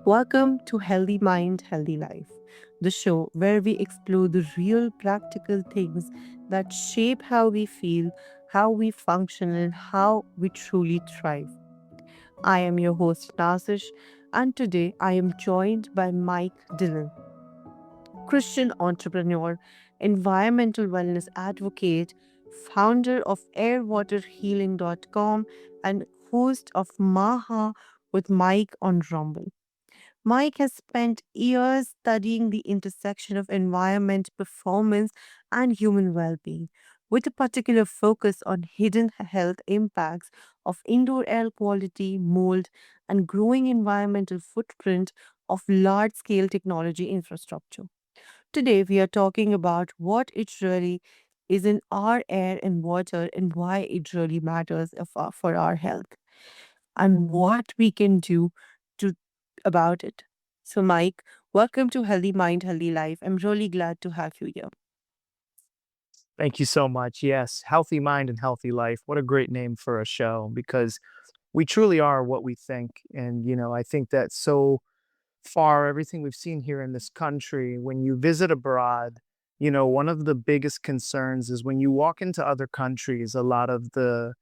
Welcome to Healthy Mind, Healthy Life, the show where we explore the real practical things that shape how we feel, how we function, and how we truly thrive. I am your host, Nasish, and today I am joined by Mike Dillon, Christian entrepreneur, environmental wellness advocate, founder of airwaterhealing.com, and host of Maha with Mike on Rumble. Mike has spent years studying the intersection of environment, performance, and human well being, with a particular focus on hidden health impacts of indoor air quality, mold, and growing environmental footprint of large scale technology infrastructure. Today, we are talking about what it really is in our air and water and why it really matters for our health and what we can do to about it. So, Mike, welcome to Healthy Mind, Healthy Life. I'm really glad to have you here. Thank you so much. Yes, healthy mind and healthy life. What a great name for a show because we truly are what we think. And, I think that so far, everything we've seen here in this country, when you visit abroad, one of the biggest concerns is when you walk into other countries, a lot of the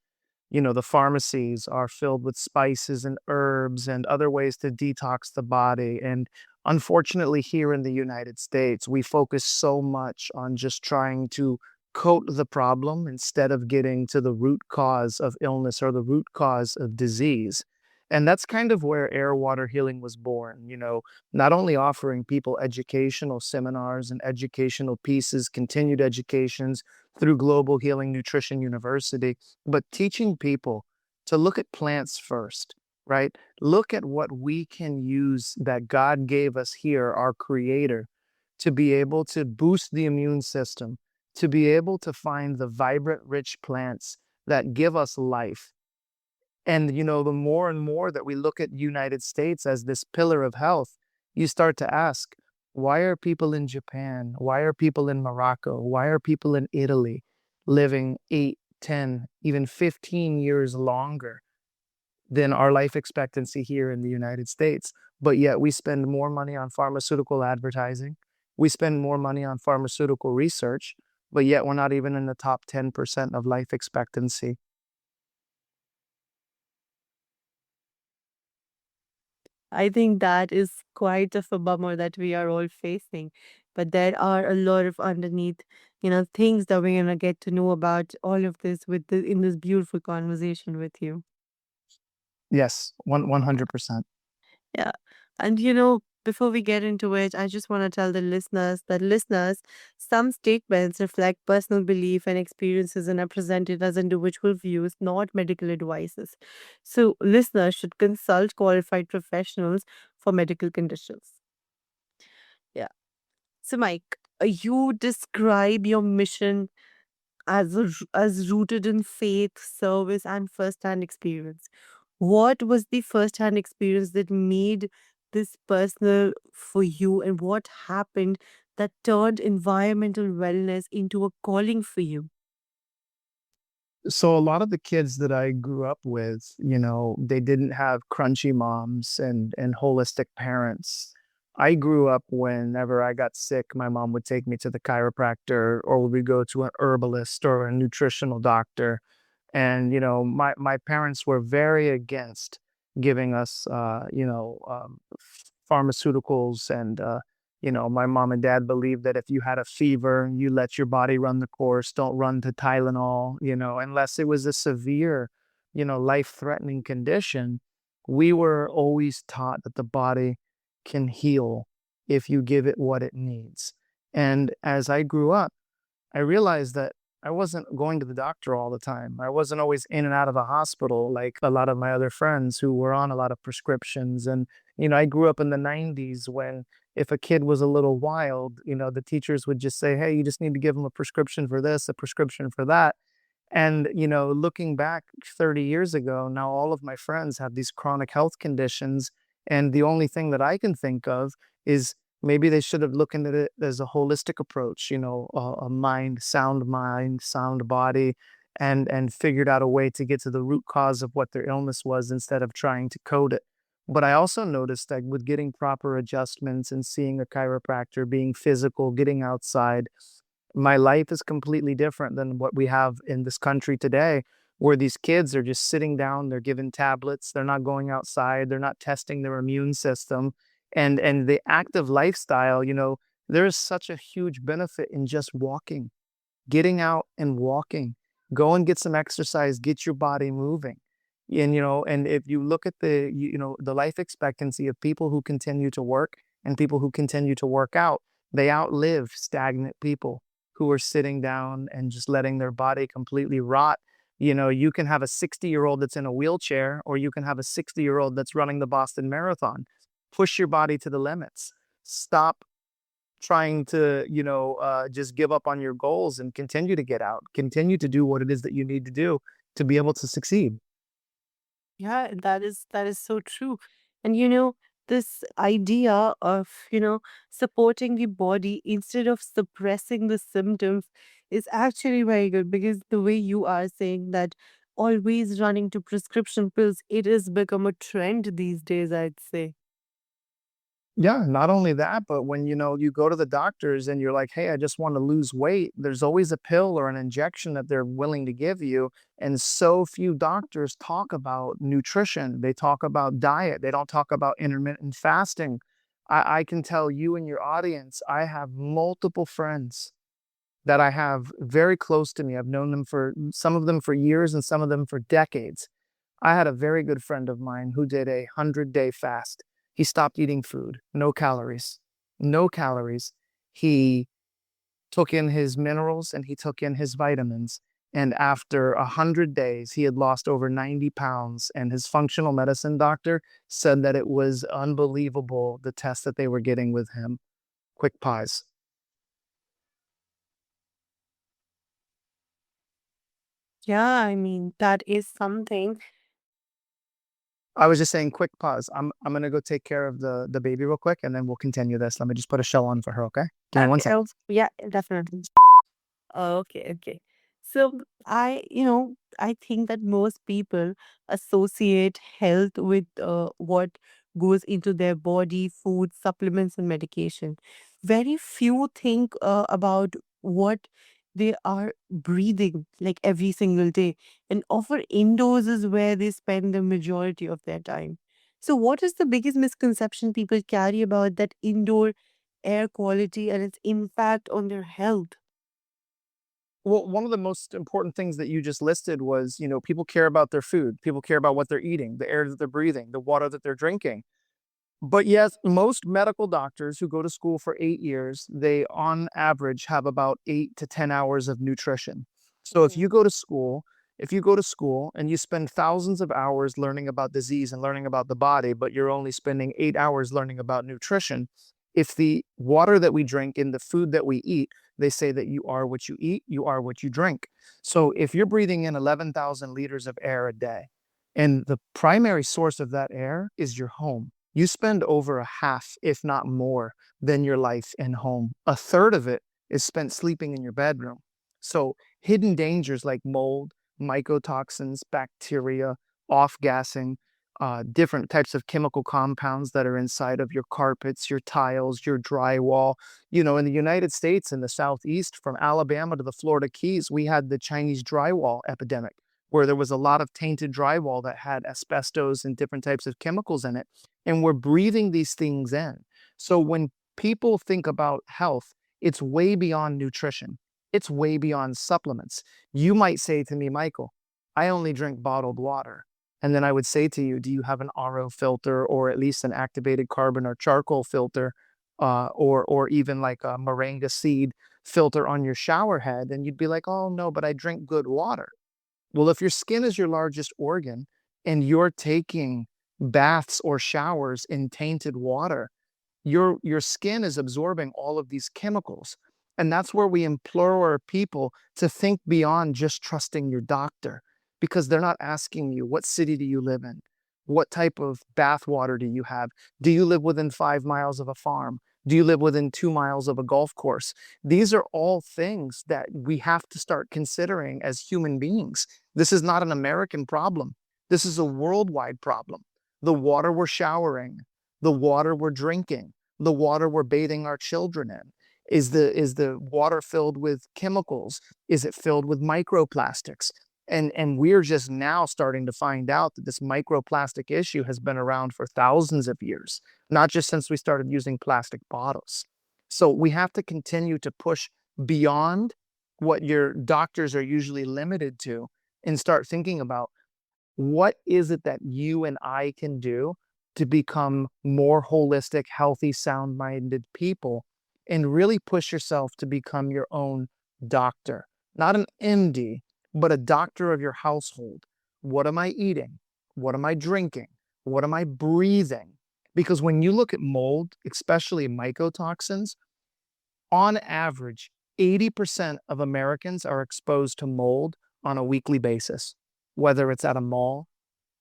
pharmacies are filled with spices and herbs and other ways to detox the body. And unfortunately, here in the United States, we focus so much on just trying to coat the problem instead of getting to the root cause of illness or the root cause of disease. And that's kind of where air water healing was born, not only offering people educational seminars and educational pieces, continued educations through Global Healing Nutrition University, but teaching people to look at plants first, right? Look at what we can use that God gave us here, our creator, to be able to boost the immune system, to be able to find the vibrant, rich plants that give us life. And, the more and more that we look at United States as this pillar of health, you start to ask, why are people in Japan? Why are people in Morocco? Why are people in Italy living 8, 10, even 15 years longer than our life expectancy here in the United States? But yet we spend more money on pharmaceutical advertising. We spend more money on pharmaceutical research, but yet we're not even in the top 10% of life expectancy. I think that is quite of a bummer that we are all facing. But there are a lot of underneath, things that we're gonna get to know about all of this in this beautiful conversation with you. Yes, 100%. Yeah. And before we get into it, I just want to tell the listeners that some statements reflect personal belief and experiences and are presented as individual views, not medical advices. So listeners should consult qualified professionals for medical conditions. Yeah. So Mike, you describe your mission as rooted in faith, service, and first-hand experience. What was the first-hand experience that made this personal for you, and what happened that turned environmental wellness into a calling for you? So a lot of the kids that I grew up with, they didn't have crunchy moms and holistic parents. I grew up whenever I got sick, my mom would take me to the chiropractor or we'd go to an herbalist or a nutritional doctor. And my parents were very against giving us pharmaceuticals and my mom and dad believed that if you had a fever, you let your body run the course, don't run to Tylenol, unless it was a severe, life-threatening condition. We were always taught that the body can heal if you give it what it needs. And as I grew up, I realized that I wasn't going to the doctor all the time. I wasn't always in and out of the hospital like a lot of my other friends who were on a lot of prescriptions. And, I grew up in the 90s when if a kid was a little wild, the teachers would just say, hey, you just need to give them a prescription for this, a prescription for that. And, looking back 30 years ago, now all of my friends have these chronic health conditions. And the only thing that I can think of is maybe they should have looked at it as a holistic approach, a mind, sound body, and figured out a way to get to the root cause of what their illness was instead of trying to code it. But I also noticed that with getting proper adjustments and seeing a chiropractor, being physical, getting outside, my life is completely different than what we have in this country today, where these kids are just sitting down, they're given tablets, they're not going outside, they're not testing their immune system. And the active lifestyle, there is such a huge benefit in just walking, getting out and walking. Go and get some exercise, get your body moving. And if you look at the life expectancy of people who continue to work and people who continue to work out, they outlive stagnant people who are sitting down and just letting their body completely rot. You can have a 60-year-old that's in a wheelchair, or you can have a 60-year-old that's running the Boston Marathon. Push your body to the limits. Stop trying to, just give up on your goals and continue to get out, continue to do what it is that you need to do to be able to succeed. Yeah, that is so true. And this idea of, supporting the body instead of suppressing the symptoms is actually very good, because the way you are saying that always running to prescription pills, it has become a trend these days, I'd say. Yeah, not only that, but when you go to the doctors and you're like, "Hey, I just want to lose weight," there's always a pill or an injection that they're willing to give you, and so few doctors talk about nutrition. They talk about diet. They don't talk about intermittent fasting. I can tell you and your audience, I have multiple friends that I have very close to me. I've known them for some of them for years and some of them for decades. I had a very good friend of mine who did a 100-day fast. He stopped eating food, no calories, no calories. He took in his minerals and he took in his vitamins. And after 100 days, he had lost over 90 pounds. And his functional medicine doctor said that it was unbelievable, the test that they were getting with him. Quick pause. Yeah, I mean, that is something I was just saying, quick pause. I'm gonna go take care of the baby real quick, and then we'll continue this. Let me just put a show on for her, okay? Give me one that, second. yeah, definitely. Oh, okay, okay. So I think that most people associate health with what goes into their body, food, supplements, and medication. Very few think about what they are breathing like every single day. And often indoors is where they spend the majority of their time. So, what is the biggest misconception people carry about that indoor air quality and its impact on their health? Well, one of the most important things that you just listed was, people care about their food, people care about what they're eating, the air that they're breathing, the water that they're drinking. But yes, most medical doctors who go to school for 8 years, they on average have about 8 to 10 hours of nutrition. So if you go to school and you spend thousands of hours learning about disease and learning about the body, but you're only spending 8 hours learning about nutrition, if the water that we drink and the food that we eat, they say that you are what you eat, you are what you drink. So if you're breathing in 11,000 liters of air a day, and the primary source of that air is your home, you spend over a half, if not more, than your life in home. A third of it is spent sleeping in your bedroom. So, hidden dangers like mold, mycotoxins, bacteria, off gassing, different types of chemical compounds that are inside of your carpets, your tiles, your drywall. In the United States, in the Southeast, from Alabama to the Florida Keys, we had the Chinese drywall epidemic, where there was a lot of tainted drywall that had asbestos and different types of chemicals in it. And we're breathing these things in. So when people think about health, it's way beyond nutrition, it's way beyond supplements. You might say to me, Michael, I only drink bottled water. And then I would say to you, do you have an RO filter, or at least an activated carbon or charcoal filter, or even like a moringa seed filter on your shower head? And you'd be like, oh no, but I drink good water. Well, if your skin is your largest organ and you're taking baths or showers in tainted water, your skin is absorbing all of these chemicals. And that's where we implore people to think beyond just trusting your doctor, because they're not asking you, what city do you live in? What type of bath water do you have? Do you live within 5 miles of a farm? Do you live within 2 miles of a golf course? These are all things that we have to start considering as human beings. This is not an American problem. This is a worldwide problem. the water we're showering, the water we're drinking, the water we're bathing our children in. Is the water filled with chemicals? Is it filled with microplastics? And we're just now starting to find out that this microplastic issue has been around for thousands of years, not just since we started using plastic bottles. So we have to continue to push beyond what your doctors are usually limited to and start thinking about what is it that you and I can do to become more holistic, healthy, sound minded people and really push yourself to become your own doctor, not an MD, but a doctor of your household. What am I eating? What am I drinking? What am I breathing? Because when you look at mold, especially mycotoxins, on average, 80% of Americans are exposed to mold on a weekly basis, whether it's at a mall,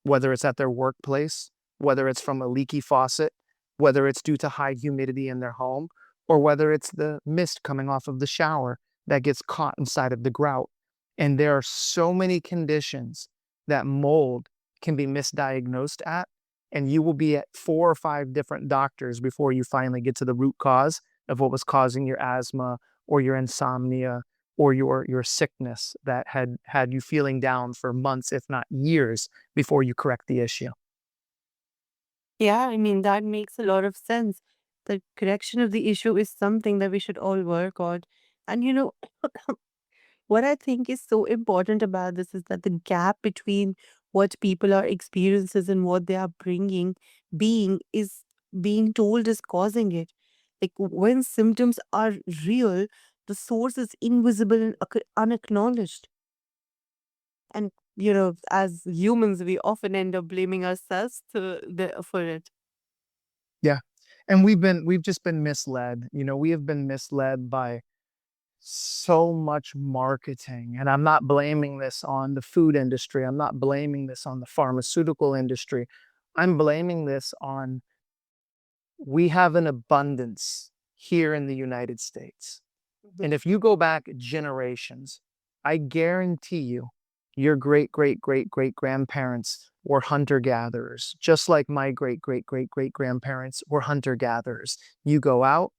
whether it's at their workplace, whether it's from a leaky faucet, whether it's due to high humidity in their home, or whether it's the mist coming off of the shower that gets caught inside of the grout. And there are so many conditions that mold can be misdiagnosed at, and you will be at 4 or 5 different doctors before you finally get to the root cause of what was causing your asthma or your insomnia or your sickness that had you feeling down for months, if not years, before you correct the issue. Yeah, I mean, that makes a lot of sense. The correction of the issue is something that we should all work on. And what I think is so important about this is that the gap between what people are experiences and what they are being is being told is causing it. Like when symptoms are real, the source is invisible and unacknowledged. And as humans, we often end up blaming ourselves for it. Yeah. And we've just been misled. We have been misled by so much marketing. And I'm not blaming this on the food industry. I'm not blaming this on the pharmaceutical industry. I'm blaming this on we have an abundance here in the United States. Mhm. And if you go back generations, I guarantee you, your great, great, great, great grandparents were hunter gatherers, just like my great, great, great, great grandparents were hunter gatherers. You go out,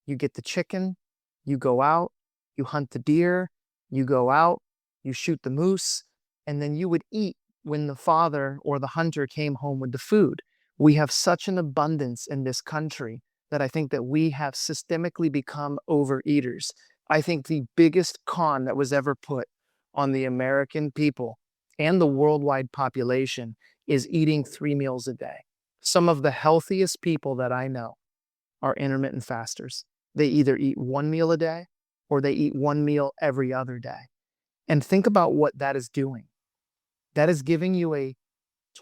you get the chicken, you go out, you hunt the deer, you go out, you shoot the moose, and then you would eat when the father or the hunter came home with the food. We have such an abundance in this country that I think that we have systemically become overeaters. I think the biggest con that was ever put on the American people and the worldwide population is eating 3 meals a day. Some of the healthiest people that I know are intermittent fasters. They either eat 1 meal a day or they eat 1 meal every other day. And think about what that is doing. That is giving you a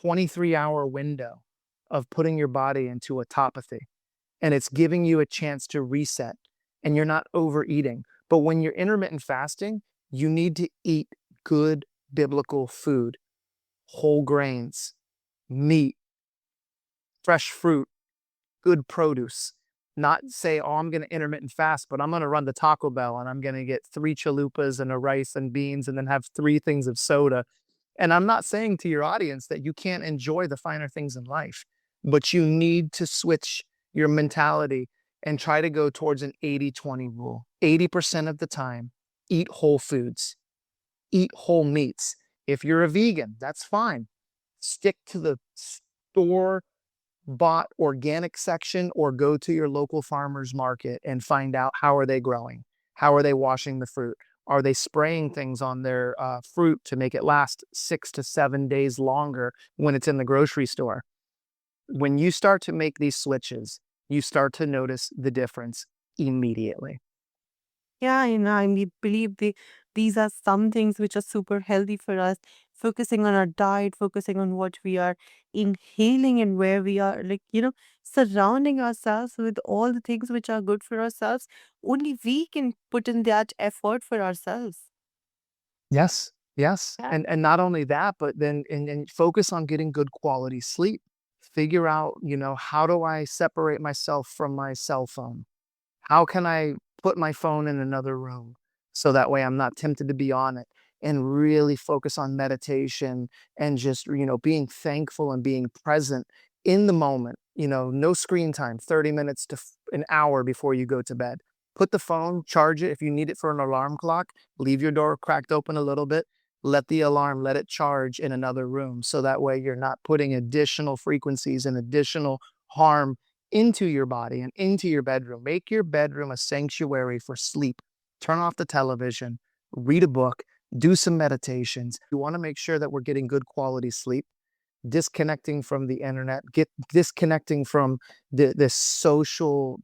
23-hour window of putting your body into autopathy. And it's giving you a chance to reset and you're not overeating. But when you're intermittent fasting, you need to eat good biblical food, whole grains, meat, fresh fruit, good produce. Not say, oh, I'm going to intermittent fast, but I'm going to run to Taco Bell and I'm going to get 3 chalupas and a rice and beans and then have 3 things of soda. And I'm not saying to your audience that you can't enjoy the finer things in life, but you need to switch your mentality and try to go towards an 80-20 rule. 80% of the time, eat whole foods, eat whole meats. If you're a vegan, that's fine. Stick to the store bought organic section or go to your local farmer's market and find out how are they growing? How are they washing the fruit? Are they spraying things on their fruit to make it last 6 to 7 days longer when it's in the grocery store? When you start to make these switches, you start to notice the difference immediately. Yeah, I mean, believe these are some things which are super healthy for us. Focusing on our diet, focusing on what we are inhaling and where we are, surrounding ourselves with all the things which are good for ourselves. Only we can put in that effort for ourselves. Yes, yes. Yeah. And not only that, but then and focus on getting good quality sleep. Figure out, how do I separate myself from my cell phone? How can I put my phone in another room so that way I'm not tempted to be on it? and really focus on meditation and just, being thankful and being present in the moment. No screen time, 30 minutes to an hour before you go to bed. Put the phone, charge it. If you need it for an alarm clock, leave your door cracked open a little bit. Let the alarm, let it charge in another room. So that way you're not putting additional frequencies and additional harm into your body and into your bedroom. Make your bedroom a sanctuary for sleep. Turn off the television, read a book, do some meditations. You want to make sure that we're getting good quality sleep, disconnecting from the internet, get disconnecting from this social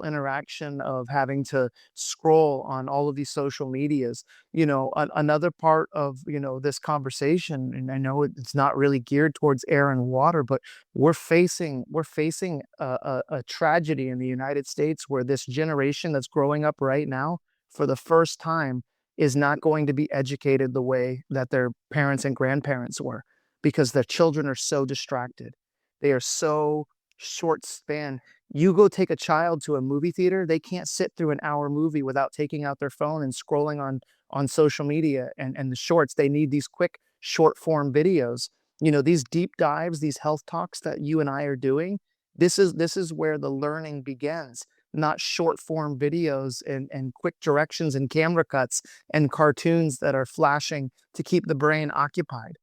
interaction of having to scroll on all of these social medias. Another part of this conversation, and I know it's not really geared towards air and water, but we're facing a tragedy in the United States where this generation that's growing up right now for the first time is not going to be educated the way that their parents and grandparents were, because their children are so distracted. They are so short span. You go take a child to a movie theater, they can't sit through an hour movie without taking out their phone and scrolling on social media and the shorts. They need these quick short form videos. These deep dives, these health talks that you and I are doing, this is where the learning begins, not short form videos and quick directions and camera cuts and cartoons that are flashing to keep the brain occupied.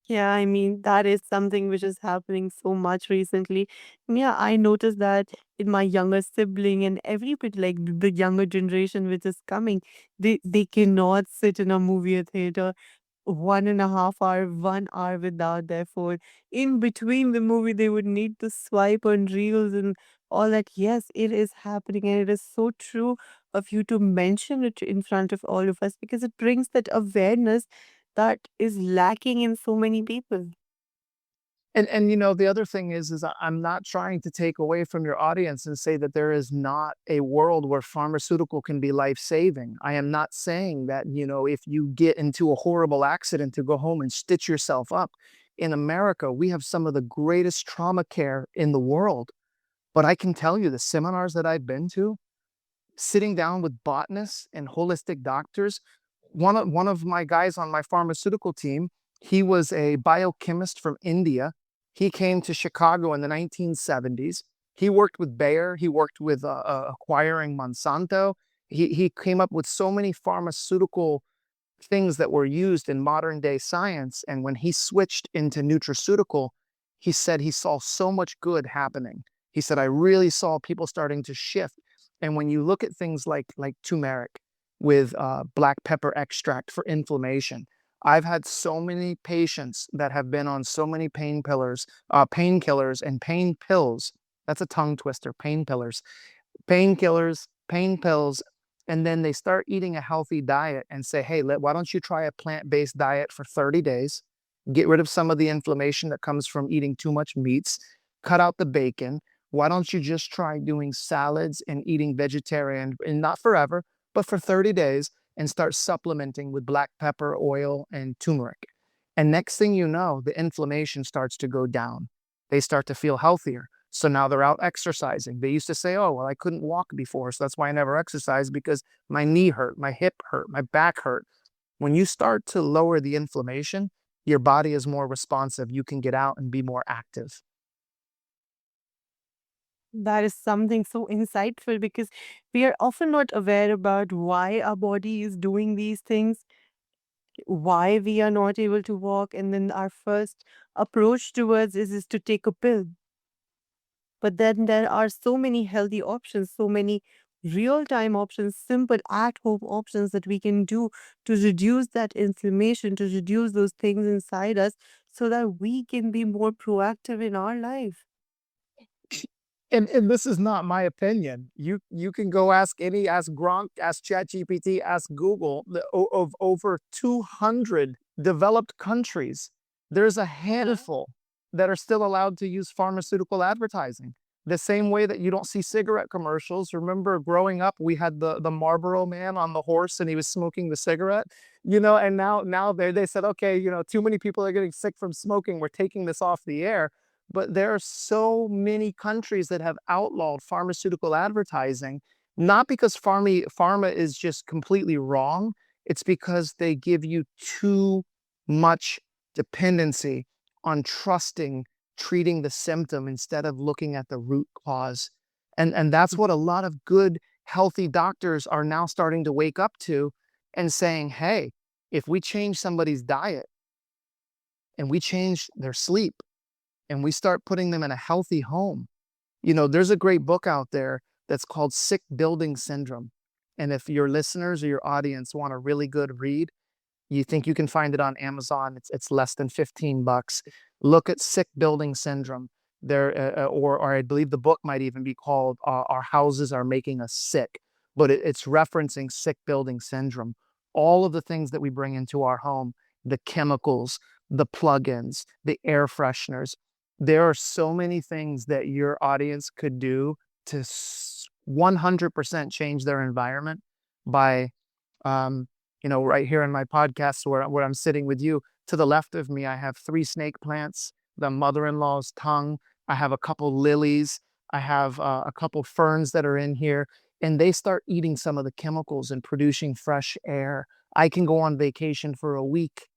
Yeah, I mean, that is something which is happening so much recently. And yeah, I noticed that in my younger sibling and everybody, like the younger generation which is coming, they cannot sit in a movie theater 1.5 hour, 1 hour without their phone. In between the movie, they would need to swipe on reels and all that. Yes, it is happening, and it is so true of you to mention it in front of all of us because it brings that awareness that is lacking in so many people. And the other thing is I'm not trying to take away from your audience and say that there is not a world where pharmaceutical can be life-saving. I am not saying that, if you get into a horrible accident, to go home and stitch yourself up. In America, we have some of the greatest trauma care in the world. But I can tell you the seminars that I've been to, sitting down with botanists and holistic doctors. One of my guys on my pharmaceutical team, he was a biochemist from India. He came to Chicago in the 1970s. He worked with Bayer. He worked with acquiring Monsanto. He came up with so many pharmaceutical things that were used in modern day science. And when he switched into nutraceutical, he said he saw so much good happening. He said, I really saw people starting to shift. And when you look at things like turmeric with black pepper extract for inflammation, I've had so many patients that have been on so many painkillers and pain pills. That's a tongue twister, painkillers, pain pills, and then they start eating a healthy diet and say, hey, why don't you try a plant based diet for 30 days? Get rid of some of the inflammation that comes from eating too much meats, cut out the bacon. Why don't you just try doing salads and eating vegetarian, and not forever, but for 30 days, and start supplementing with black pepper oil and turmeric? And next thing you know, the inflammation starts to go down. They start to feel healthier. So now they're out exercising. They used to say, oh, well, I couldn't walk before, so that's why I never exercised, because my knee hurt, my hip hurt, my back hurt. When you start to lower the inflammation, your body is more responsive. You can get out and be more active. That is something so insightful because we are often not aware about why our body is doing these things, why we are not able to walk, and then our first approach towards is to take a pill. But then there are so many healthy options, so many real time options, simple at home options that we can do to reduce that inflammation, to reduce those things inside us so that we can be more proactive in our life. And this is not my opinion. You can go ask Gronk, ask ChatGPT, ask Google. Of over 200 developed countries, there's a handful that are still allowed to use pharmaceutical advertising. The same way that you don't see cigarette commercials. Remember growing up, we had the Marlboro man on the horse and he was smoking the cigarette, and now they said, okay, too many people are getting sick from smoking. We're taking this off the air. But there are so many countries that have outlawed pharmaceutical advertising Not because pharma is just completely wrong, it's because they give you too much dependency on trusting treating the symptom instead of looking at the root cause. And that's what a lot of good, healthy doctors are now starting to wake up to and saying, "Hey, if we change somebody's diet and we change their sleep and we start putting them in a healthy home." There's a great book out there that's called Sick Building Syndrome. And if your listeners or your audience want a really good read, you think you can find it on Amazon, it's less than 15 bucks. Look at Sick Building Syndrome. Or I believe the book might even be called Our Houses Are Making Us Sick, but it's referencing sick building syndrome. All of the things that we bring into our home, the chemicals, the plugins, the air fresheners. There are so many things that your audience could do to 100% change their environment by right here in my podcast where I'm sitting with you. To the left of me, I have 3 snake plants, the mother-in-law's tongue. I have a couple lilies. I have a couple ferns that are in here, and they start eating some of the chemicals and producing fresh air. I can go on vacation for a week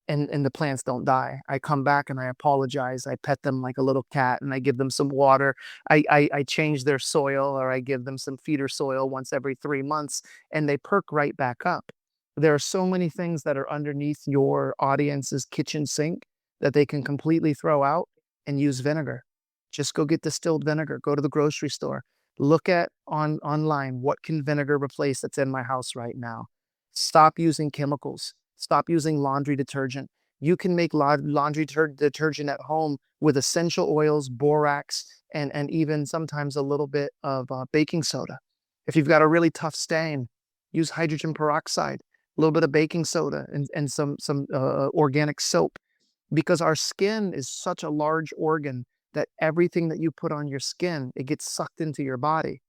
and the plants don't die. I come back and I apologize. I pet them like a little cat and I give them some water. I change their soil or I give them some feeder soil once every 3 months and they perk right back up. There are so many things that are underneath your audience's kitchen sink that they can completely throw out and use vinegar. Just go get distilled vinegar. Go to the grocery store. Look at online what can vinegar replace that's in my house right now. Stop using chemicals. Stop using laundry detergent. You can make laundry detergent at home with essential oils, borax, and even sometimes a little bit of baking soda. If you've got a really tough stain, use hydrogen peroxide, a little bit of baking soda, and some organic soap. Because our skin is such a large organ that everything that you put on your skin, it gets sucked into your body.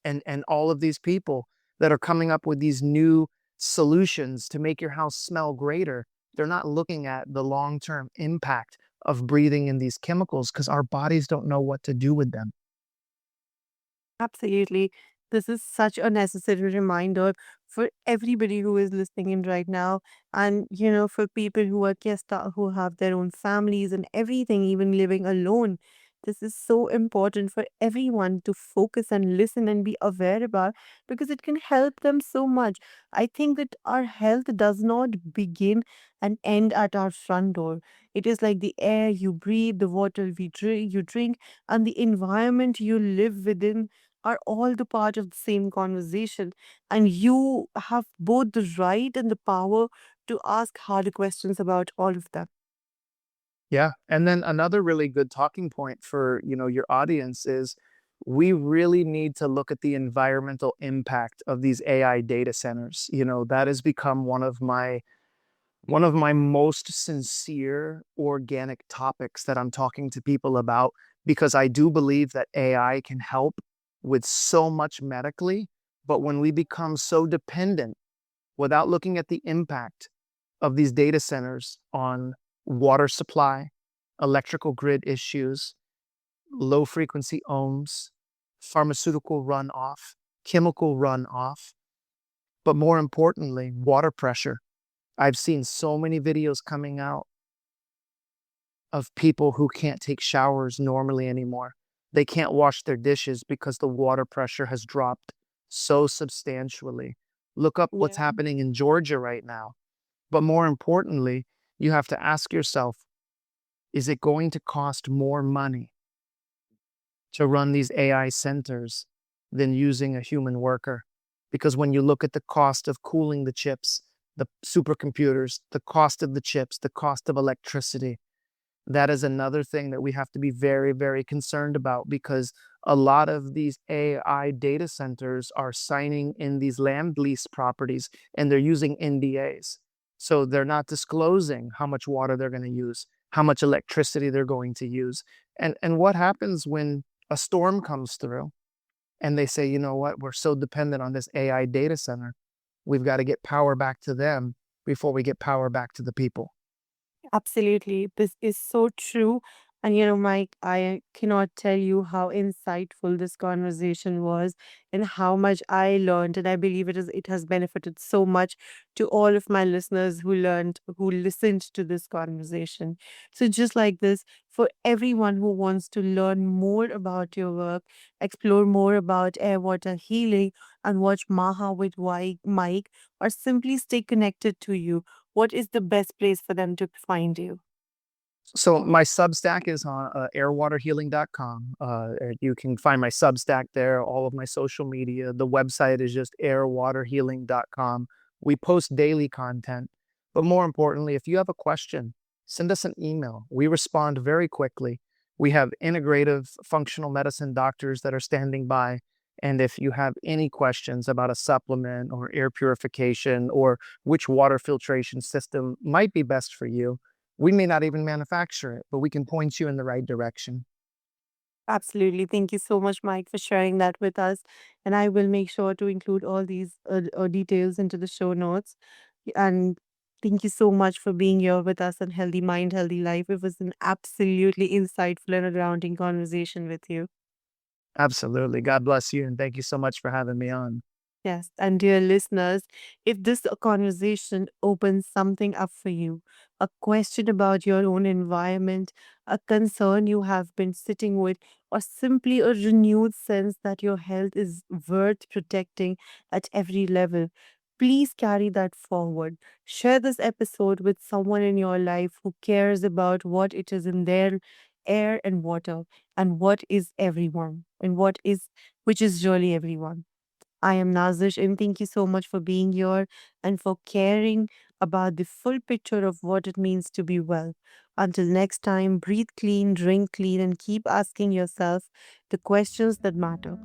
And all of these people that are coming up with these new solutions to make your house smell greater, they're not looking at the long-term impact of breathing in these chemicals because our bodies don't know what to do with them. Absolutely. This is such a necessary reminder for everybody who is listening in right now. And, for people who are just who have their own families and everything, even living alone. This is so important for everyone to focus and listen and be aware about because it can help them so much. I think that our health does not begin and end at our front door. It is like the air you breathe, the water you drink, and the environment you live within are all the part of the same conversation. And you have both the right and the power to ask harder questions about all of them. Yeah, and then another really good talking point for, your audience is we really need to look at the environmental impact of these AI data centers. That has become one of my most sincere organic topics that I'm talking to people about because I do believe that AI can help with so much medically, but when we become so dependent without looking at the impact of these data centers on water supply, electrical grid issues, low frequency ohms, pharmaceutical runoff, chemical runoff, but more importantly, water pressure. I've seen so many videos coming out of people who can't take showers normally anymore. They can't wash their dishes because the water pressure has dropped so substantially. Look up what's Yeah. happening in Georgia right now. But more importantly, you have to ask yourself, is it going to cost more money to run these AI centers than using a human worker? Because when you look at the cost of cooling the chips, the supercomputers, the cost of the chips, the cost of electricity, that is another thing that we have to be very, very concerned about because a lot of these AI data centers are signing in these land lease properties and they're using NDAs. So they're not disclosing how much water they're going to use, how much electricity they're going to use. And what happens when a storm comes through and they say, you know what, we're so dependent on this AI data center, we've got to get power back to them before we get power back to the people. Absolutely. This is so true. And Mike, I cannot tell you how insightful this conversation was and how much I learned. And I believe it has benefited so much to all of my listeners who listened to this conversation. So just like this, for everyone who wants to learn more about your work, explore more about air water healing, and watch Maha with Mike, or simply stay connected to you, what is the best place for them to find you? So my Substack is on airwaterhealing.com. You can find my Substack there, all of my social media. The website is just airwaterhealing.com. We post daily content. But more importantly, if you have a question, send us an email. We respond very quickly. We have integrative functional medicine doctors that are standing by. And if you have any questions about a supplement or air purification or which water filtration system might be best for you, we may not even manufacture it, but we can point you in the right direction. Absolutely. Thank you so much, Mike, for sharing that with us. And I will make sure to include all these details into the show notes. And thank you so much for being here with us on Healthy Mind, Healthy Life. It was an absolutely insightful and a grounding conversation with you. Absolutely. God bless you. And thank you so much for having me on. Yes, and dear listeners, if this conversation opens something up for you, a question about your own environment, a concern you have been sitting with, or simply a renewed sense that your health is worth protecting at every level, please carry that forward. Share this episode with someone in your life who cares about what it is in their air and water, and what is everyone, and which is really everyone. I am Nazish, and thank you so much for being here and for caring about the full picture of what it means to be well. Until next time, breathe clean, drink clean, and keep asking yourself the questions that matter.